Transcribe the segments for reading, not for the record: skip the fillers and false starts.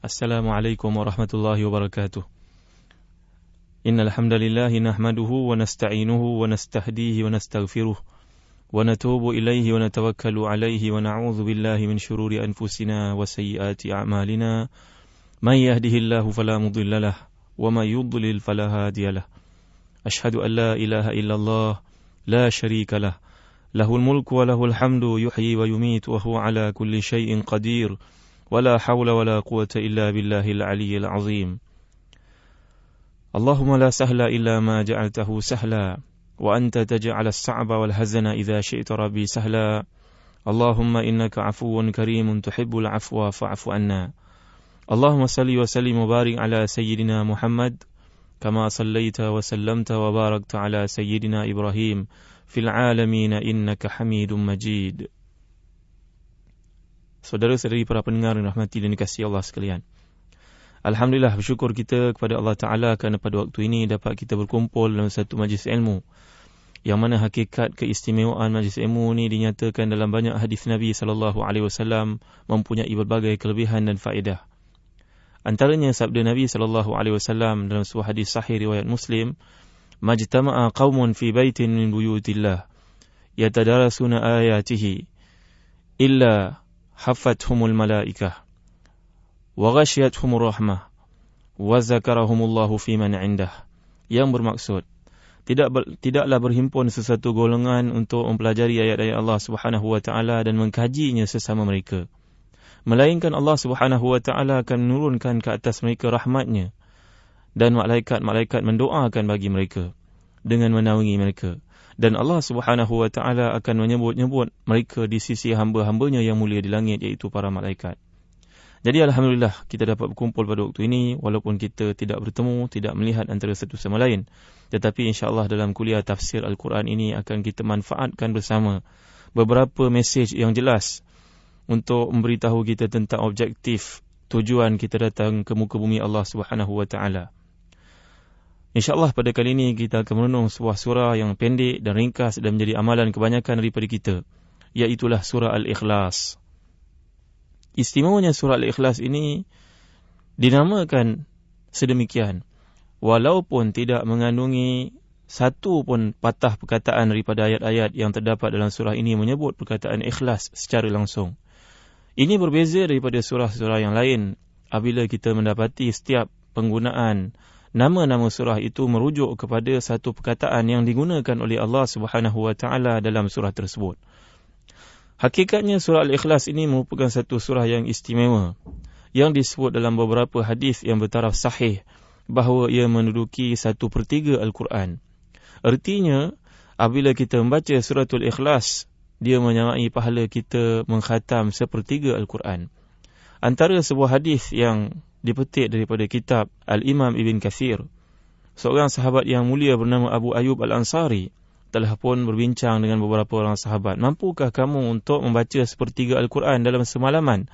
Assalamualaikum warahmatullahi wabarakatuh. Innal hamdalillah nahmaduhu wa nasta'inuhu wa nastahdihi wa nastaghfiruh wa natubu ilaihi wa natawakkalu alaihi wa na'udzu billahi min shururi anfusina wa sayyiati a'malina. May yahdihillahu fala mudhillalah wa may yudlil fala hadiyalah. Ashhadu an la ilaha illallah la syarika lah. Lahul mulku wa lahul hamdu yuhyi wa yumiitu wa huwa ala kulli syai'in qadir. ولا حول ولا قوة إلا بالله العلي العظيم. اللهم لا سهل إلا ما جعلته سهلا وأنت تجعل الصعب والحزن إذا شئت ربي سهلا. اللهم إنك عفو كريم تحب العفو فاعف عنا. اللهم صل وسلم وبارك على سيدنا محمد كما صليت وسلمت وباركت على سيدنا إبراهيم في العالمين إنك حميد مجيد. Saudara-saudari para pendengar yang rahmati dan dikasihi Allah sekalian, alhamdulillah, bersyukur kita kepada Allah Ta'ala kerana pada waktu ini dapat kita berkumpul dalam satu majlis ilmu, yang mana hakikat keistimewaan majlis ilmu ini dinyatakan dalam banyak hadis Nabi SAW mempunyai berbagai kelebihan dan faedah. Antaranya sabda Nabi SAW dalam sebuah hadis sahih riwayat Muslim, majtama'a qaumun fi baitin min buyutillah yatadarasuna ayatihi illa hafathumul malaikah wa ghashiyatuhumur rahmah wa zakarahumullahu fi man indah. Yang bermaksud, tidaklah berhimpun sesuatu golongan untuk mempelajari ayat-ayat Allah Subhanahu wa taala dan mengkajinya sesama mereka, melainkan Allah Subhanahu wa taala akan menurunkan ke atas mereka rahmatnya dan malaikat-malaikat mendoakan bagi mereka dengan menaungi mereka, dan Allah Subhanahu wa taala akan menyebut-nyebut mereka di sisi hamba-hambanya yang mulia di langit, iaitu para malaikat. Jadi alhamdulillah kita dapat berkumpul pada waktu ini walaupun kita tidak bertemu, tidak melihat antara satu sama lain. Tetapi insya-Allah dalam kuliah tafsir Al-Quran ini akan kita manfaatkan bersama beberapa mesej yang jelas untuk memberitahu kita tentang objektif tujuan kita datang ke muka bumi Allah Subhanahu wa taala. InsyaAllah pada kali ini kita akan merenung sebuah surah yang pendek dan ringkas dan menjadi amalan kebanyakan daripada kita, iaitulah surah Al-Ikhlas. Istimewanya surah Al-Ikhlas ini dinamakan sedemikian walaupun tidak mengandungi satu pun patah perkataan daripada ayat-ayat yang terdapat dalam surah ini menyebut perkataan ikhlas secara langsung. Ini berbeza daripada surah-surah yang lain apabila kita mendapati setiap penggunaan nama-nama surah itu merujuk kepada satu perkataan yang digunakan oleh Allah Subhanahu wa taala dalam surah tersebut. Hakikatnya surah Al-Ikhlas ini merupakan satu surah yang istimewa yang disebut dalam beberapa hadis yang bertaraf sahih bahawa ia menduduki 1/3 Al-Quran. Artinya, apabila kita membaca suratul Ikhlas, dia menyamai pahala kita mengkhatam 1/3 Al-Quran. Antara sebuah hadis yang dipetik daripada kitab Al-Imam Ibn Kathir, seorang sahabat yang mulia bernama Abu Ayyub Al-Ansari telah pun berbincang dengan beberapa orang sahabat, mampukah kamu untuk membaca 1/3 Al-Quran dalam semalaman?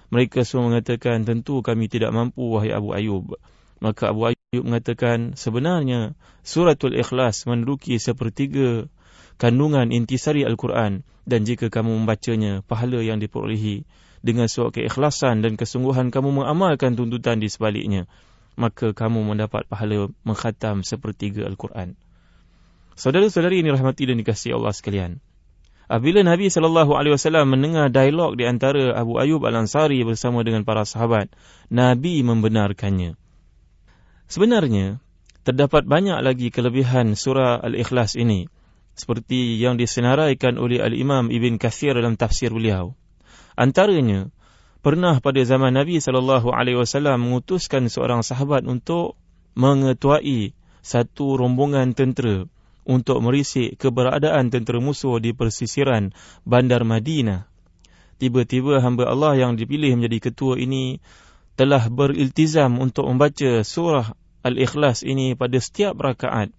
Mereka semua mengatakan, tentu kami tidak mampu, wahai Abu Ayyub. Maka Abu Ayyub mengatakan, sebenarnya suratul Ikhlas menduduki 1/3 kandungan intisari Al-Quran, dan jika kamu membacanya, pahala yang diperolehi dengan suatu keikhlasan dan kesungguhan kamu mengamalkan tuntutan di sebaliknya, maka kamu mendapat pahala mengkhatam 1/3 Al-Quran. Saudara-saudari ini rahmati dan dikasihi Allah sekalian, apabila Nabi SAW mendengar dialog di antara Abu Ayyub Al-Ansari bersama dengan para sahabat, Nabi membenarkannya. Sebenarnya, terdapat banyak lagi kelebihan surah Al-Ikhlas ini, seperti yang disenaraikan oleh Al-Imam Ibn Kathir dalam tafsir beliau. Antaranya, pernah pada zaman Nabi SAW mengutuskan seorang sahabat untuk mengetuai satu rombongan tentera untuk merisik keberadaan tentera musuh di persisiran bandar Madinah. Tiba-tiba hamba Allah yang dipilih menjadi ketua ini telah beriltizam untuk membaca surah Al-Ikhlas ini pada setiap rakaat.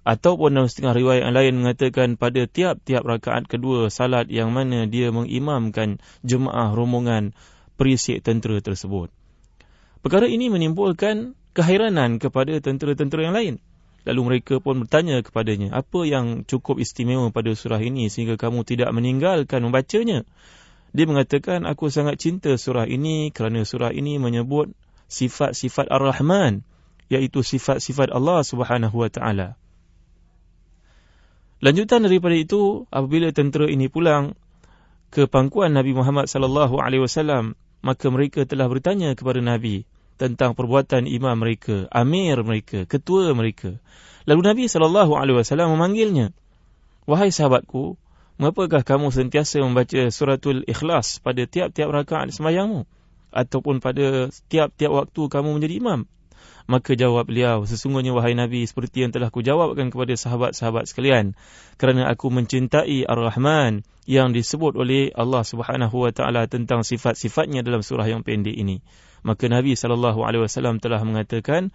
Ataupun dalam setengah riwayat yang lain mengatakan pada tiap-tiap rakaat kedua salat yang mana dia mengimamkan jemaah rombongan perisik tentera tersebut. Perkara ini menimbulkan keheranan kepada tentera-tentera yang lain. Lalu mereka pun bertanya kepadanya, apa yang cukup istimewa pada surah ini sehingga kamu tidak meninggalkan membacanya? Dia mengatakan, aku sangat cinta surah ini kerana surah ini menyebut sifat-sifat Ar-Rahman, iaitu sifat-sifat Allah Subhanahu wa taala. Lanjutan daripada itu, apabila tentera ini pulang ke pangkuan Nabi Muhammad sallallahu alaihi wasallam, maka mereka telah bertanya kepada Nabi tentang perbuatan imam mereka, amir mereka, ketua mereka. Lalu Nabi sallallahu alaihi wasallam memanggilnya, "Wahai sahabatku, mengapakah kamu sentiasa membaca suratul Ikhlas pada tiap-tiap rakaat sembahyangmu ataupun pada tiap-tiap waktu kamu menjadi imam?" Maka jawab beliau, "Sesungguhnya wahai Nabi, seperti yang telah kujawabkan kepada sahabat-sahabat sekalian, kerana aku mencintai Ar-Rahman yang disebut oleh Allah Subhanahu wa taala tentang sifat-sifatnya dalam surah yang pendek ini." Maka Nabi sallallahu alaihi wasallam telah mengatakan,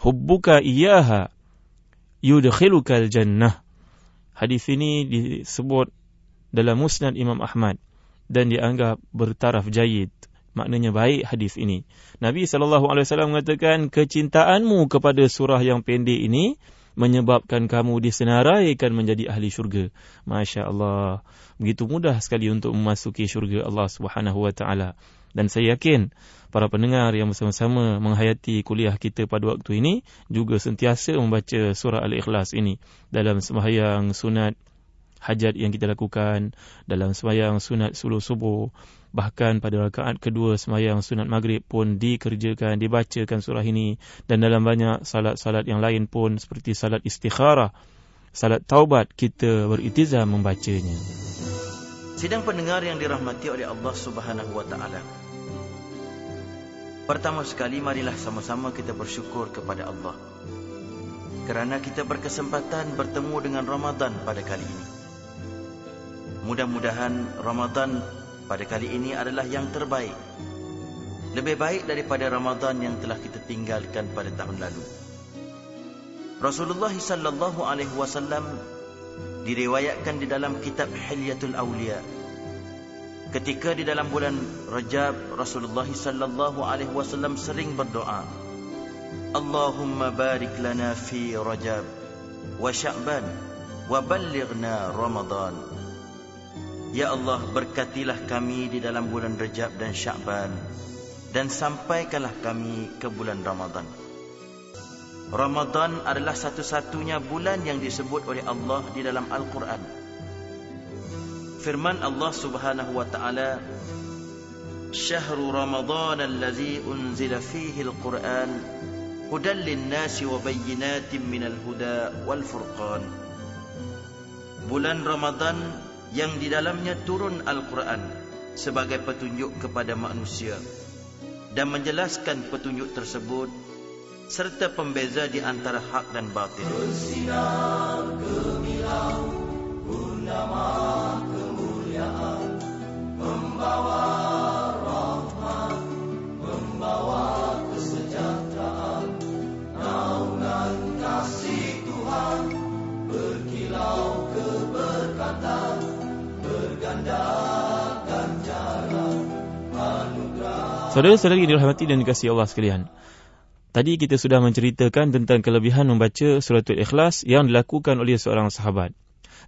"Hubbuka iyyaha yudkhilukal jannah." Hadis ini disebut dalam Musnad Imam Ahmad dan dianggap bertaraf jayyid. Maknanya baik hadis ini. Nabi SAW mengatakan, kecintaanmu kepada surah yang pendek ini menyebabkan kamu disenaraikan menjadi ahli syurga. Masya Allah. Begitu mudah sekali untuk memasuki syurga Allah Subhanahu wa taala. Dan saya yakin para pendengar yang bersama-sama menghayati kuliah kita pada waktu ini juga sentiasa membaca surah Al-Ikhlas ini dalam sembahyang sunat hajat yang kita lakukan, dalam sembahyang sunat suluh subuh, bahkan pada rakaat kedua sembahyang sunat maghrib pun dikerjakan, dibacakan surah ini, dan dalam banyak salat-salat yang lain pun seperti salat istikharah, salat taubat, kita beritizam membacanya. Sidang pendengar yang dirahmati oleh Allah Subhanahu wa taala. Pertama sekali, marilah sama-sama kita bersyukur kepada Allah kerana kita berkesempatan bertemu dengan Ramadan pada kali ini. Mudah-mudahan Ramadan pada kali ini adalah yang terbaik, lebih baik daripada Ramadan yang telah kita tinggalkan pada tahun lalu. Rasulullah sallallahu alaihi wasallam diriwayatkan di dalam kitab Hilyatul Awliya, ketika di dalam bulan Rajab, Rasulullah sallallahu alaihi wasallam sering berdoa, "Allahumma barik lana fi Rajab wa Sya'ban wa ballighna Ramadan." Ya Allah, berkatilah kami di dalam bulan Rajab dan Sya'ban, dan sampaikanlah kami ke bulan Ramadan. Ramadan adalah satu-satunya bulan yang disebut oleh Allah di dalam Al-Quran. Firman Allah Subhanahu wa taala, "Syahrul Ramadan allazi unzila fihi al-Quran hudan lin-nasi wa bayyinatin minal huda wal furqan." Bulan Ramadan yang di dalamnya turun Al-Quran sebagai petunjuk kepada manusia dan menjelaskan petunjuk tersebut serta pembeza di antara hak dan batil. Bersinar gemilang purnama kemuliaan, membawa rahmat, membawa kesejahteraan, naungan kasih Tuhan, berkilau keberkatan, bergandakan jalan anugerah. Saudara-saudari yang dirahmati dan dikasihi Allah sekalian, tadi kita sudah menceritakan tentang kelebihan membaca suratul Ikhlas yang dilakukan oleh seorang sahabat.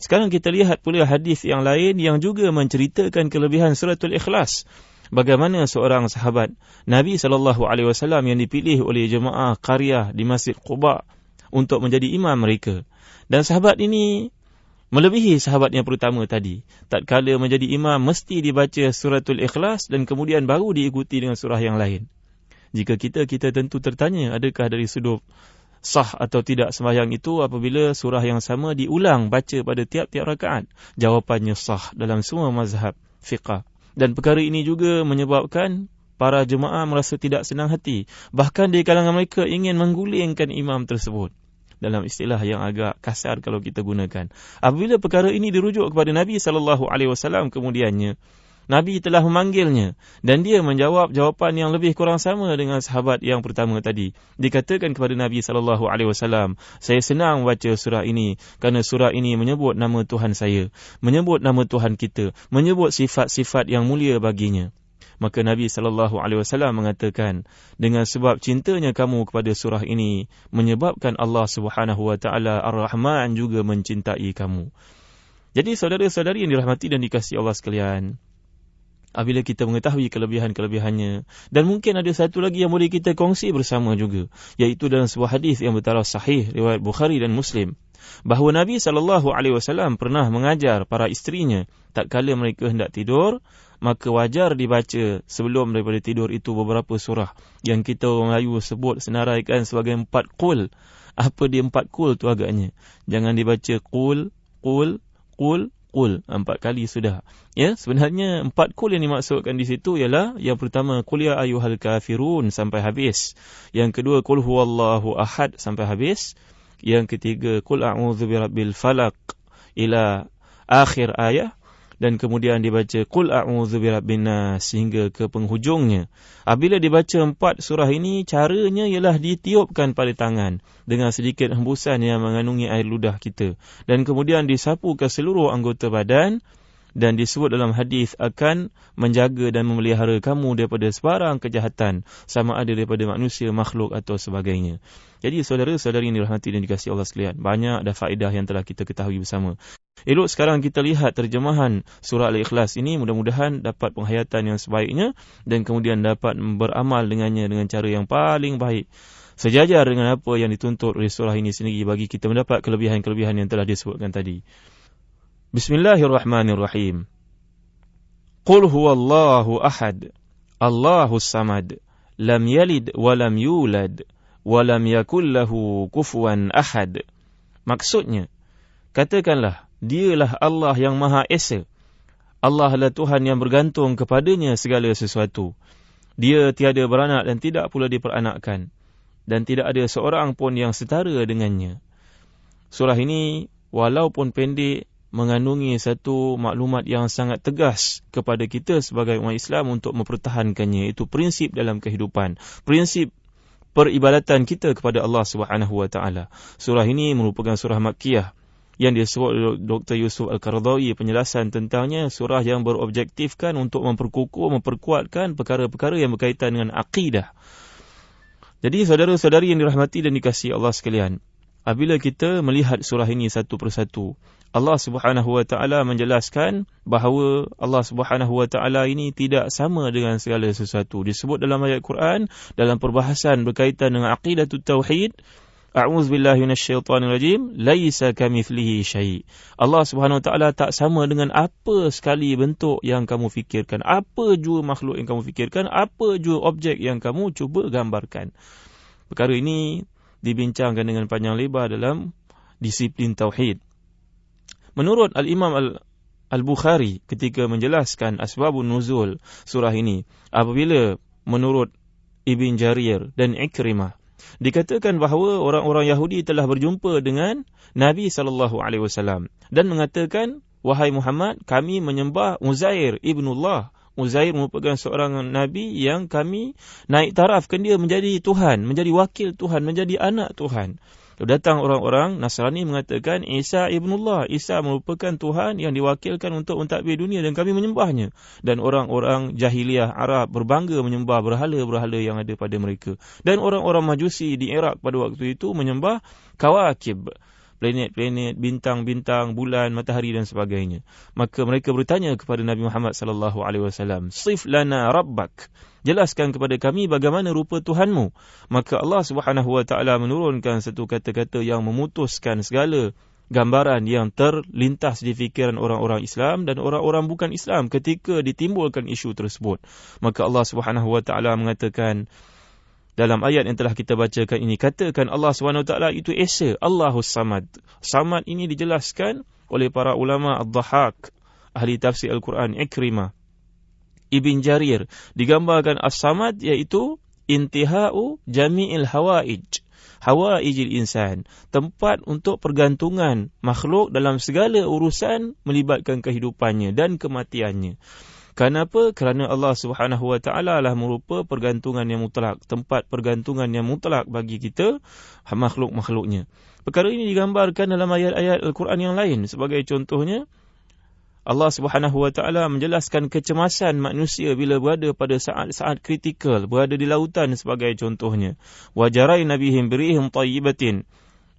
Sekarang kita lihat pula hadis yang lain yang juga menceritakan kelebihan suratul Ikhlas. Bagaimana seorang sahabat Nabi SAW yang dipilih oleh jemaah qaryah di Masjid Quba untuk menjadi imam mereka. Dan sahabat ini melebihi sahabat yang pertama tadi. Tatkala menjadi imam, mesti dibaca suratul Ikhlas dan kemudian baru diikuti dengan surah yang lain. Jika kita tentu tertanya, adakah dari sudut sah atau tidak sembahyang itu apabila surah yang sama diulang baca pada tiap-tiap rakaat? Jawapannya sah dalam semua mazhab fiqh. Dan perkara ini juga menyebabkan para jemaah merasa tidak senang hati. Bahkan di kalangan mereka ingin menggulingkan imam tersebut. Dalam istilah yang agak kasar kalau kita gunakan. Apabila perkara ini dirujuk kepada Nabi SAW, kemudiannya Nabi telah memanggilnya dan dia menjawab jawapan yang lebih kurang sama dengan sahabat yang pertama tadi. Dikatakan kepada Nabi SAW, "Saya senang membaca surah ini kerana surah ini menyebut nama Tuhan saya, menyebut nama Tuhan kita, menyebut sifat-sifat yang mulia baginya." Maka Nabi SAW mengatakan, dengan sebab cintanya kamu kepada surah ini, menyebabkan Allah Subhanahu wa taala Ar-Rahman juga mencintai kamu. Jadi saudara-saudari yang dirahmati dan dikasihi Allah sekalian, apabila kita mengetahui kelebihan-kelebihannya. Dan mungkin ada satu lagi yang boleh kita kongsi bersama juga, iaitu dalam sebuah hadis yang bertaraf sahih riwayat Bukhari dan Muslim, bahawa Nabi SAW pernah mengajar para isterinya, tak kala mereka hendak tidur, maka wajar dibaca sebelum daripada tidur itu beberapa surah yang kita orang Melayu sebut senaraikan sebagai 4 qul. Apa dia 4 qul tu agaknya? Jangan dibaca qul, qul, qul, qul 4 kali sudah. Ya, sebenarnya 4 qul yang dimaksudkan di situ ialah yang pertama qul ya ayyuhal kafirun sampai habis. Yang kedua qul huwallahu ahad sampai habis. Yang ketiga qul a'udzu birabbil falaq ila akhir ayat. Dan kemudian dibaca qul a'udzu birabbin nas sehingga ke penghujungnya. Apabila dibaca 4 surah ini, caranya ialah ditiupkan pada tangan dengan sedikit hembusan yang mengandungi air ludah kita, dan kemudian disapu ke seluruh anggota badan, dan disebut dalam hadis akan menjaga dan memelihara kamu daripada sebarang kejahatan, sama ada daripada manusia, makhluk atau sebagainya. Jadi saudara-saudari yang dirahmati dan dikasihi Allah sekalian, banyak dah faedah yang telah kita ketahui bersama. Elok sekarang kita lihat terjemahan surah Al-Ikhlas ini, mudah-mudahan dapat penghayatan yang sebaiknya dan kemudian dapat beramal dengannya dengan cara yang paling baik, sejajar dengan apa yang dituntut oleh surah ini sendiri bagi kita mendapat kelebihan-kelebihan yang telah disebutkan tadi. Bismillahirrahmanirrahim. Qul huwallahu ahad, Allahus samad, lam yalid wa lam yulad, wa lam yakul lahu kufuwan ahad. Maksudnya, katakanlah, dialah Allah yang Maha Esa. Allah adalah Tuhan yang bergantung kepadanya segala sesuatu. Dia tiada beranak dan tidak pula diperanakkan, dan tidak ada seorang pun yang setara dengannya. Surah ini walaupun pendek, mengandungi satu maklumat yang sangat tegas kepada kita sebagai umat Islam untuk mempertahankannya. Itu prinsip dalam kehidupan, prinsip peribadatan kita kepada Allah SWT. Surah ini merupakan surah Makkiyah yang disebut oleh Dr. Yusuf Al-Qaradawi penjelasan tentangnya, surah yang berobjektifkan untuk memperkukuh, memperkuatkan perkara-perkara yang berkaitan dengan akidah. Jadi saudara-saudari yang dirahmati dan dikasihi Allah sekalian, apabila kita melihat surah ini satu persatu, Allah Subhanahu Wa Taala menjelaskan bahawa Allah Subhanahu Wa Taala ini tidak sama dengan segala sesuatu. Disebut dalam ayat Quran, dalam perbahasan berkaitan dengan aqidatut tauhid, a'udzubillahi minasyaitonirrajim, laisa kamitslihi syai'. Allah Subhanahu Wa Taala tak sama dengan apa sekali bentuk yang kamu fikirkan, apa jua makhluk yang kamu fikirkan, apa jua objek yang kamu cuba gambarkan. Perkara ini dibincangkan dengan panjang lebar dalam disiplin tauhid. Menurut Al-Imam Al-Bukhari ketika menjelaskan asbabun nuzul surah ini, apabila menurut Ibn Jarir dan Ikrimah, dikatakan bahawa orang-orang Yahudi telah berjumpa dengan Nabi SAW dan mengatakan, wahai Muhammad, kami menyembah Uzair ibnullah. Uzair merupakan seorang Nabi yang kami naik tarafkan dia menjadi Tuhan, menjadi wakil Tuhan, menjadi anak Tuhan. Datang orang-orang Nasrani mengatakan Isa ibnullah, Isa merupakan Tuhan yang diwakilkan untuk mentadbir dunia dan kami menyembahnya. Dan orang-orang jahiliyah Arab berbangga menyembah berhala-berhala yang ada pada mereka. Dan orang-orang Majusi di Iraq pada waktu itu menyembah kawakib, planet-planet, bintang-bintang, bulan, matahari dan sebagainya. Maka mereka bertanya kepada Nabi Muhammad SAW, "Sif lana rabbak." Jelaskan kepada kami bagaimana rupa Tuhanmu. Maka Allah Subhanahu Wa Taala menurunkan satu kata-kata yang memutuskan segala gambaran yang terlintas di fikiran orang-orang Islam dan orang-orang bukan Islam ketika ditimbulkan isu tersebut. Maka Allah Subhanahu Wa Taala mengatakan dalam ayat yang telah kita bacakan ini, katakan Allah SWT itu Esa, Allahus Samad. Samad ini dijelaskan oleh para ulama Ad-Dhahak, ahli tafsir Al-Quran, Ikrimah, Ibn Jarir. Digambarkan As-Samad iaitu intihau jami'il hawaij, hawaijil insan, tempat untuk pergantungan makhluk dalam segala urusan melibatkan kehidupannya dan kematiannya. Kenapa? Kerana Allah Subhanahu Wa Taala lah merupa pergantungan yang mutlak, tempat pergantungan yang mutlak bagi kita, makhluk-makhluknya. Perkara ini digambarkan dalam ayat-ayat Al-Quran yang lain. Sebagai contohnya, Allah Subhanahu Wa Taala menjelaskan kecemasan manusia bila berada pada saat-saat kritikal, berada di lautan sebagai contohnya. Wajarai nabihim birihim tayyibatin.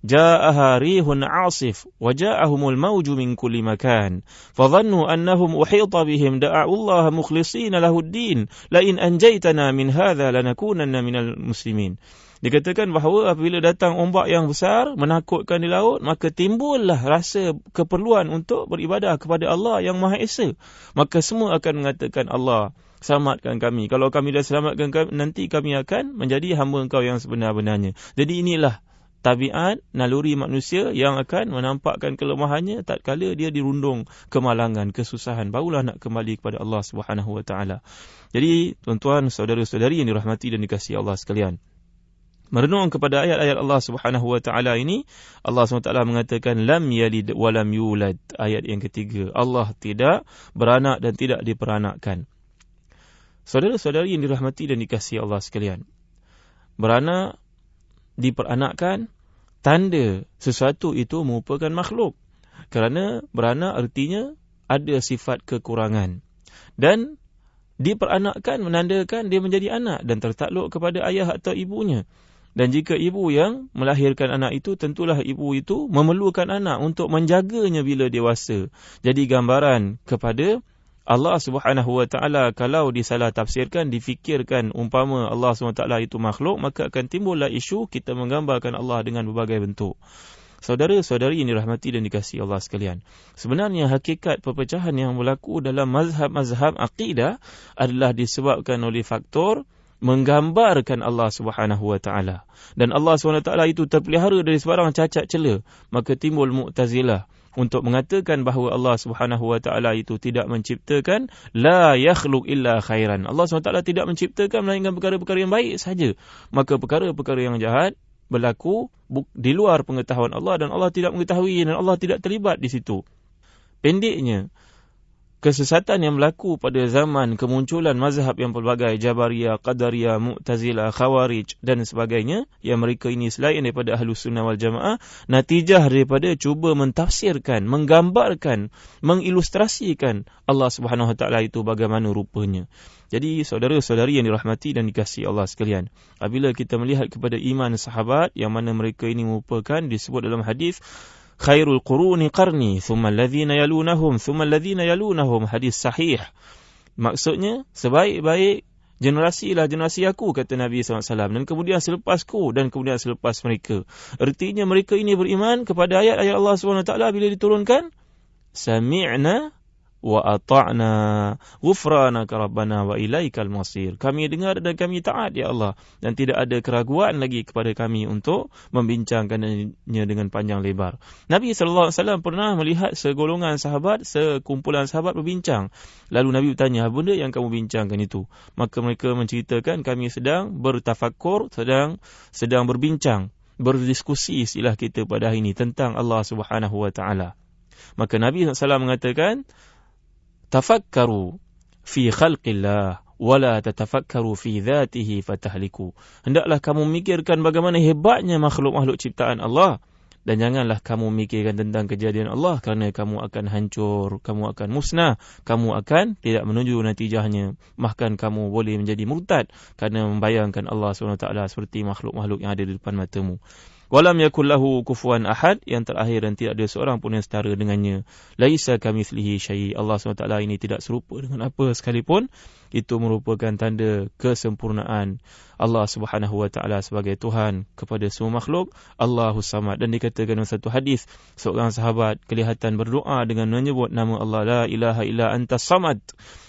جاءها ريح عاصف وجاءهم الموج من كل مكان فظنوا أنهم أحيط بهم دعوا الله مخلصين له الدين لئن أنجيتنا من هذا لنكونن من المسلمين. Dikatakan bahawa apabila datang ombak yang besar menakutkan di laut, maka timbullah rasa keperluan untuk beribadah kepada Allah yang Maha Esa. Maka semua akan mengatakan, Allah, selamatkan kami. Kalau kami dah selamatkan kami, nanti kami akan menjadi hamba Engkau yang sebenar-benarnya. Jadi inilah tabiat naluri manusia yang akan menampakkan kelemahannya tatkala dia dirundung kemalangan, kesusahan, barulah nak kembali kepada Allah Subhanahu Wa Taala. Jadi tuan-tuan, saudara-saudari yang dirahmati dan dikasihi Allah sekalian, merenung kepada ayat-ayat Allah Subhanahu Wa Taala ini, Allah SWT mengatakan lam yalid wa lam yulad. Ayat yang ketiga, Allah tidak beranak dan tidak diperanakkan. Saudara-saudari yang dirahmati dan dikasihi Allah sekalian, beranak, diperanakkan, tanda sesuatu itu merupakan makhluk. Kerana beranak artinya ada sifat kekurangan. Dan diperanakkan menandakan dia menjadi anak dan tertakluk kepada ayah atau ibunya. Dan jika ibu yang melahirkan anak itu, tentulah ibu itu memerlukan anak untuk menjaganya bila dewasa. Jadi gambaran kepada Allah Subhanahu Wa Taala, kalau disalah tafsirkan, difikirkan umpama Allah SWT itu makhluk, maka akan timbullah isu kita menggambarkan Allah dengan berbagai bentuk. Saudara-saudari yang dirahmati dan dikasihi Allah sekalian, sebenarnya hakikat perpecahan yang berlaku dalam mazhab-mazhab akidah adalah disebabkan oleh faktor menggambarkan Allah Subhanahu Wa Taala. Dan Allah SWT itu terpelihara dari sebarang cacat cela. Maka timbul Mu'tazilah untuk mengatakan bahawa Allah Subhanahu Wa Taala itu tidak menciptakan, la yakhluq illa khairan. Allah SWT tidak menciptakan melainkan perkara-perkara yang baik saja. Maka perkara-perkara yang jahat berlaku di luar pengetahuan Allah dan Allah tidak mengetahui dan Allah tidak terlibat di situ. Pendeknya, kesesatan yang berlaku pada zaman kemunculan mazhab yang pelbagai, Jabariyah, Qadariyah, Mu'tazilah, Khawarij dan sebagainya, yang mereka ini selain daripada Ahlus Sunnah wal Jamaah, natijah daripada cuba mentafsirkan, menggambarkan, mengilustrasikan Allah Subhanahu Wa Taala itu bagaimana rupanya. Jadi saudara-saudari yang dirahmati dan dikasihi Allah sekalian, apabila kita melihat kepada iman sahabat yang mana mereka ini merupakan disebut dalam hadis, khairul quruni qarni thumma alladhina yalunahum thumma alladhina yalunahum, hadis sahih. Maksudnya sebaik-baik generasi ialah generasi aku, kata Nabi SAW, dan kemudian selepasku dan kemudian selepas mereka. Artinya mereka ini beriman kepada ayat-ayat Allah SWT bila diturunkan, sami'na wa ata'na ghufranaka rabbana wa ilaikal masir. Kami dengar dan kami taat ya Allah, dan tidak ada keraguan lagi kepada kami untuk membincangkannya dengan panjang lebar. Nabi SAW pernah melihat segolongan sahabat, sekumpulan sahabat berbincang. Lalu Nabi bertanya, apa benda yang kamu bincangkan itu? Maka mereka menceritakan, kami sedang bertafakur, sedang berbincang, berdiskusi istilah kita pada hari ini tentang Allah Subhanahu Wa Taala. Maka Nabi SAW mengatakan, tafakkaru fi khalqillah wala tatafakkaru fi dhatihi fatahliku. Hendaklah kamu memikirkan bagaimana hebatnya makhluk-makhluk ciptaan Allah, dan janganlah kamu memikirkan tentang kejadian Allah, kerana kamu akan hancur, kamu akan musnah, kamu akan tidak menuju natijahnya, bahkan kamu boleh menjadi murtad kerana membayangkan Allah SWT seperti makhluk-makhluk yang ada di depan matamu. Walam yakul lahu kufuwan ahad, yang terakhir, dan tidak ada seorang pun yang setara dengannya. Laisa kamitslihi syai'. Allah SWT ini tidak serupa dengan apa sekalipun. Itu merupakan tanda kesempurnaan Allah Subhanahu Wa Taala sebagai Tuhan kepada semua makhluk. Allahus Samad. Dan dikatakan dalam satu hadis, seorang sahabat kelihatan berdoa dengan menyebut nama Allah, la ilaha illa antas samad.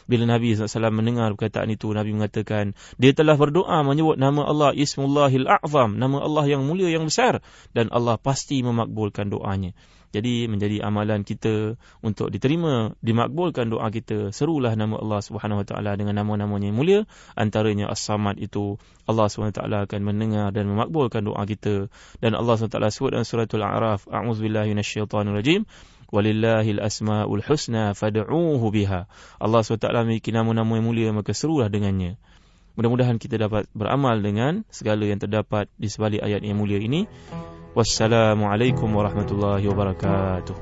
Bila Nabi SAW mendengar perkataan itu, Nabi mengatakan, dia telah berdoa menyebut nama Allah, Ismullahil A'zam, nama Allah yang mulia, yang besar, dan Allah pasti memakbulkan doanya. Jadi menjadi amalan kita untuk diterima, dimakbulkan doa kita, serulah nama Allah Subhanahu Wa Taala dengan nama-namanya yang mulia. Antaranya As-Samad itu, Allah SWT akan mendengar dan memakbulkan doa kita. Dan Allah SWT sebut dalam suratul A'raf, a'udzubillahi minasyaitanirrajim, walillahil asma'ul husna fad'uuhu biha. Allah SWT memiliki nama-nama yang mulia, maka serulah dengannya. Mudah-mudahan kita dapat beramal dengan segala yang terdapat di sebalik ayat yang mulia ini. Wassalamualaikum warahmatullahi wabarakatuh.